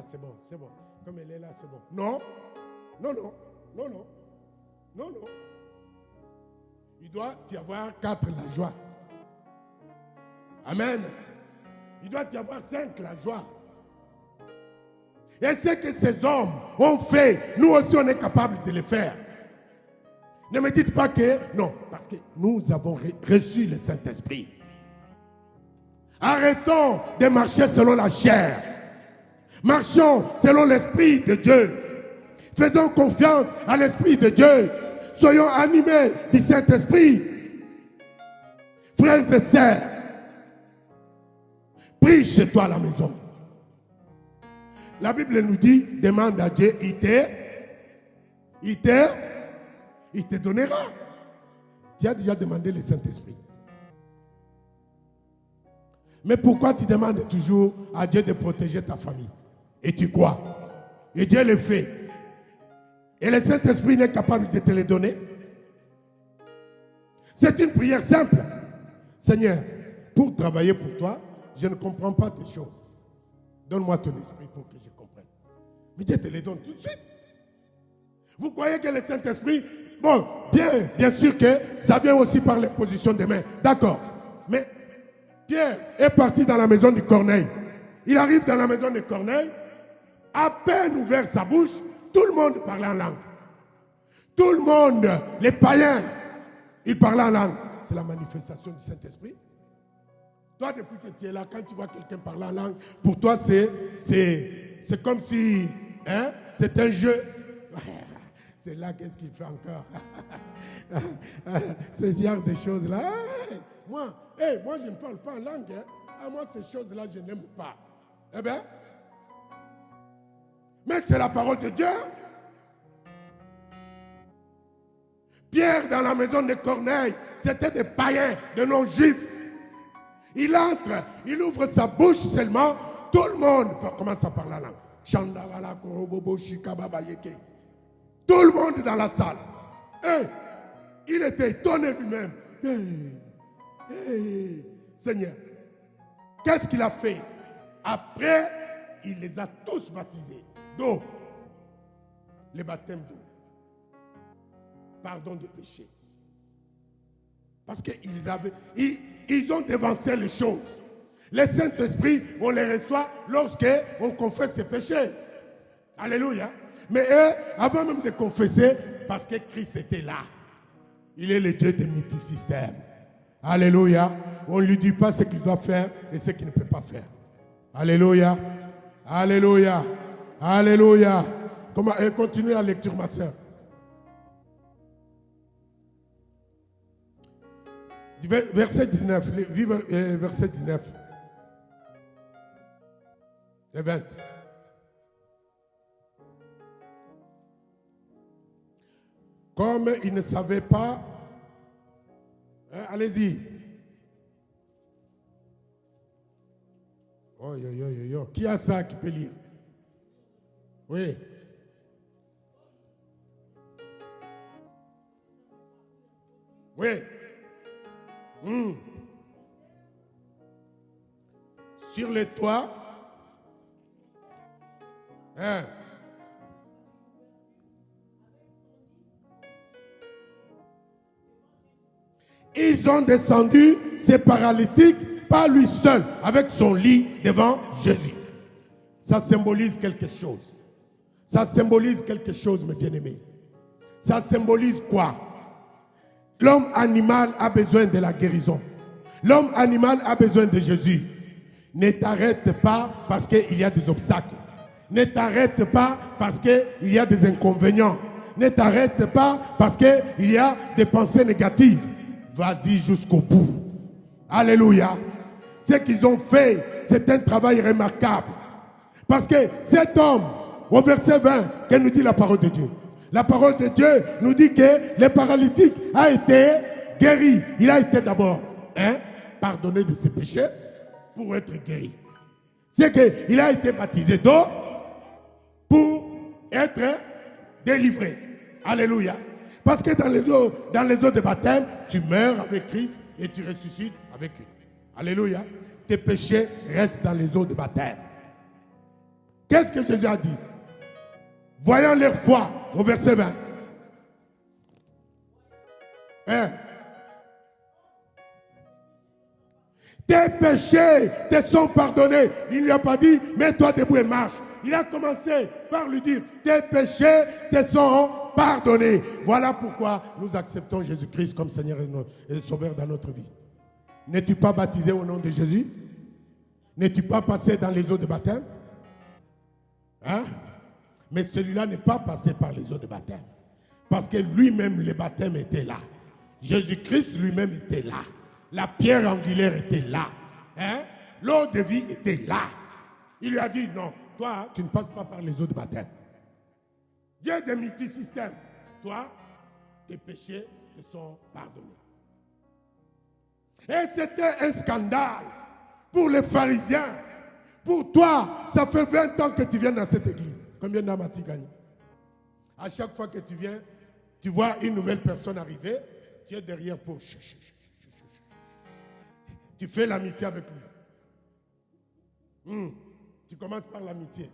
C'est bon, c'est bon. Comme elle est là, c'est bon. Non. Il doit y avoir 4 la joie. Amen. Il doit y avoir 5 la joie. Et ce que ces hommes ont fait, nous aussi on est capable de le faire. Ne me dites pas que... Non, parce que nous avons reçu le Saint-Esprit. Arrêtons de marcher selon la chair. Marchons selon l'Esprit de Dieu. Faisons confiance à l'Esprit de Dieu. Soyons animés du Saint-Esprit. Frères et sœurs, prie chez toi à la maison. La Bible nous dit, demande à Dieu, il te donnera. Tu as déjà demandé le Saint-Esprit. Mais pourquoi tu demandes toujours à Dieu de protéger ta famille? Et tu crois? Et Dieu le fait. Et le Saint-Esprit n'est capable de te le donner. C'est une prière simple. Seigneur, pour travailler pour toi, je ne comprends pas tes choses. Donne-moi ton esprit pour que je comprenne. Mais Dieu te les donne tout de suite. Vous croyez que le Saint-Esprit, bon, bien sûr que ça vient aussi par l'imposition des mains. D'accord. Mais Pierre est parti dans la maison de Corneille. Il arrive dans la maison de Corneille. À peine ouvert sa bouche, tout le monde parlait en langue. Tout le monde, les païens, ils parlaient en langue. C'est la manifestation du Saint-Esprit. Toi, depuis que tu es là, quand tu vois quelqu'un parler en langue, pour toi, c'est comme si c'est un jeu. C'est là, qu'est-ce qu'il fait encore? Ce genre de choses-là. Moi, je ne parle pas en langue. Moi, ces choses-là, je n'aime pas. Eh bien, mais c'est la parole de Dieu. Pierre, dans la maison de Corneille, c'était des païens, des non-juifs. Il entre, il ouvre sa bouche seulement, tout le monde commence à parler en langue. Tout le monde dans la salle. Il était étonné lui-même. Seigneur, qu'est-ce qu'il a fait? Après, il les a tous baptisés d'eau. Les baptêmes d'eau. Pardon de péché. Parce qu'ils ont dévancé les choses. Les Saint-Esprit, on les reçoit lorsqu'on confesse ses péchés. Alléluia. Mais eux, avant même de confesser, parce que Christ était là. Il est le Dieu des multisystèmes. Alléluia. On ne lui dit pas ce qu'il doit faire et ce qu'il ne peut pas faire. Alléluia. Alléluia. Alléluia. Continue la lecture, ma soeur. Verset 19. Verset 19. Et 20. Comme ils ne savaient pas, allez-y. Oh, qui a ça qui peut lire? Oui. Oui. Sur les toits, ils ont descendu ces paralytiques, pas lui seul, avec son lit devant Jésus. Ça symbolise quelque chose. Ça symbolise quelque chose, mes bien-aimés. Ça symbolise quoi? L'homme animal a besoin de la guérison. L'homme animal a besoin de Jésus. Ne t'arrête pas parce qu'il y a des obstacles. Ne t'arrête pas parce qu'il y a des inconvénients. Ne t'arrête pas parce qu'il y a des pensées négatives. Vas-y jusqu'au bout. Alléluia. Ce qu'ils ont fait, c'est un travail remarquable. Parce que cet homme, au verset 20, qu'elle nous dit la parole de Dieu. La parole de Dieu nous dit que le paralytique a été guéri. Il a été d'abord pardonné de ses péchés pour être guéri. C'est qu'il a été baptisé d'eau pour être délivré. Alléluia. Parce que dans les eaux de baptême, tu meurs avec Christ et tu ressuscites avec lui. Alléluia. Tes péchés restent dans les eaux de baptême. Qu'est-ce que Jésus a dit? Voyant leur foi, au verset 20. Tes péchés te sont pardonnés. Il ne lui a pas dit, mets-toi debout et marche. Il a commencé par lui dire, tes péchés te sont pardonnés. Voilà pourquoi nous acceptons Jésus-Christ comme Seigneur et Sauveur dans notre vie. N'es-tu pas baptisé au nom de Jésus? N'es-tu pas passé dans les eaux de baptême? Mais celui-là n'est pas passé par les eaux de baptême. Parce que lui-même, le baptême était là. Jésus-Christ lui-même était là. La pierre angulaire était là. L'eau de vie était là. Il lui a dit, non, toi, tu ne passes pas par les eaux de baptême. Dieu des multisystèmes. Toi, tes péchés te sont pardonnés. Et c'était un scandale pour les pharisiens. Pour toi, ça fait 20 ans que tu viens dans cette église. Combien d'âmes as-tu gagné? À chaque fois que tu viens, tu vois une nouvelle personne arriver, tu es derrière pour... Tu fais l'amitié avec lui. Tu commences par l'amitié.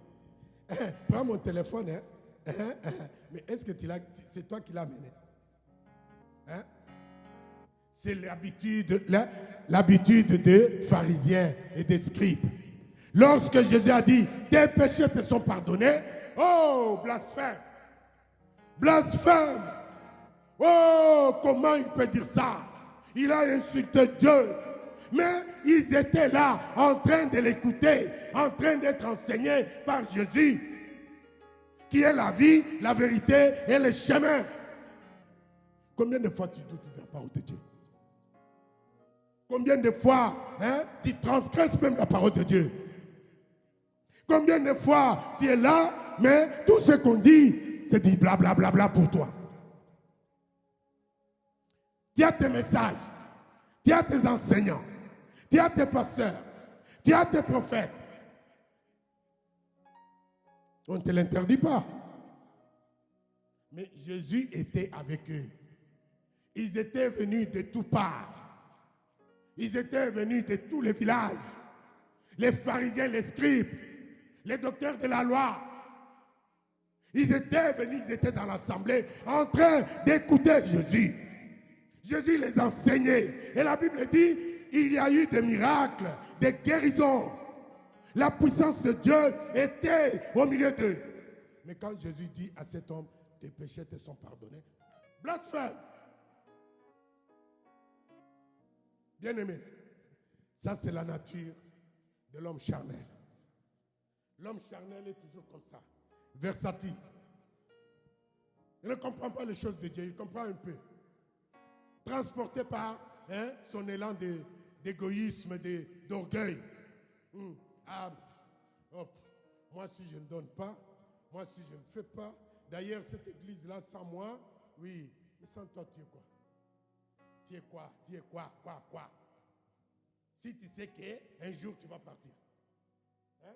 Prends mon téléphone, Mais est-ce que c'est toi qui l'as mené? Hein? C'est l'habitude des pharisiens et des scribes. Lorsque Jésus a dit, tes péchés te sont pardonnés, oh, blasphème! Blasphème! Oh, comment il peut dire ça? Il a insulté Dieu. Mais ils étaient là, en train de l'écouter, en train d'être enseignés par Jésus, qui est la vie, la vérité et le chemin. Combien de fois tu doutes de la parole de Dieu? Combien de fois tu transgresses même la parole de Dieu? Combien de fois tu es là, mais tout ce qu'on dit, c'est dit blablabla bla, bla, pour toi. Tu as tes messages, tu as tes enseignants, tu as tes pasteurs, tu as tes prophètes. On ne te l'interdit pas. Mais Jésus était avec eux. Ils étaient venus de toutes parts. Ils étaient venus de tous les villages. Les pharisiens, les scribes, les docteurs de la loi. Ils étaient venus, ils étaient dans l'assemblée en train d'écouter Jésus. Jésus les enseignait. Et la Bible dit, il y a eu des miracles, des guérisons. La puissance de Dieu était au milieu d'eux. Mais quand Jésus dit à cet homme, tes péchés te sont pardonnés, blasphème. Bien-aimé, ça c'est la nature de l'homme charnel. L'homme charnel est toujours comme ça, versatile. Il ne comprend pas les choses de Dieu, il comprend un peu. Transporté par son élan d'égoïsme, d'orgueil. Moi si je ne donne pas, moi si je ne fais pas, d'ailleurs cette église-là sans moi, oui, mais sans toi tu es quoi? Tu es quoi? Tu es quoi? Quoi? Si tu sais qu'un jour tu vas partir. Hein?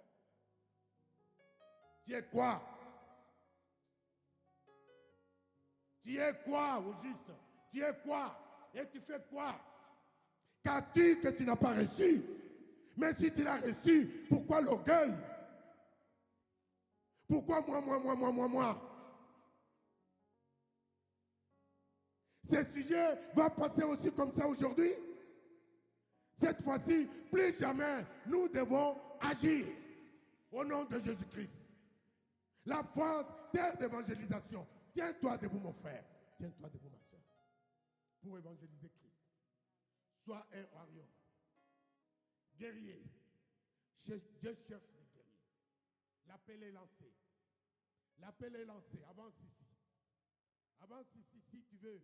Tu es quoi? Tu es quoi au juste? Tu es quoi? Et tu fais quoi? Qu'as-tu que tu n'as pas reçu? Mais si tu l'as reçu, pourquoi l'orgueil? Pourquoi moi? Ce sujet va passer aussi comme ça aujourd'hui. Cette fois-ci, plus jamais, nous devons agir au nom de Jésus-Christ. La France, terre d'évangélisation. Tiens-toi debout, mon frère. Tiens-toi debout, ma soeur. Pour évangéliser Christ. Sois un warrior. Guerrier. Dieu cherche des guerriers. L'appel est lancé. L'appel est lancé. Avance ici. Avance ici si tu veux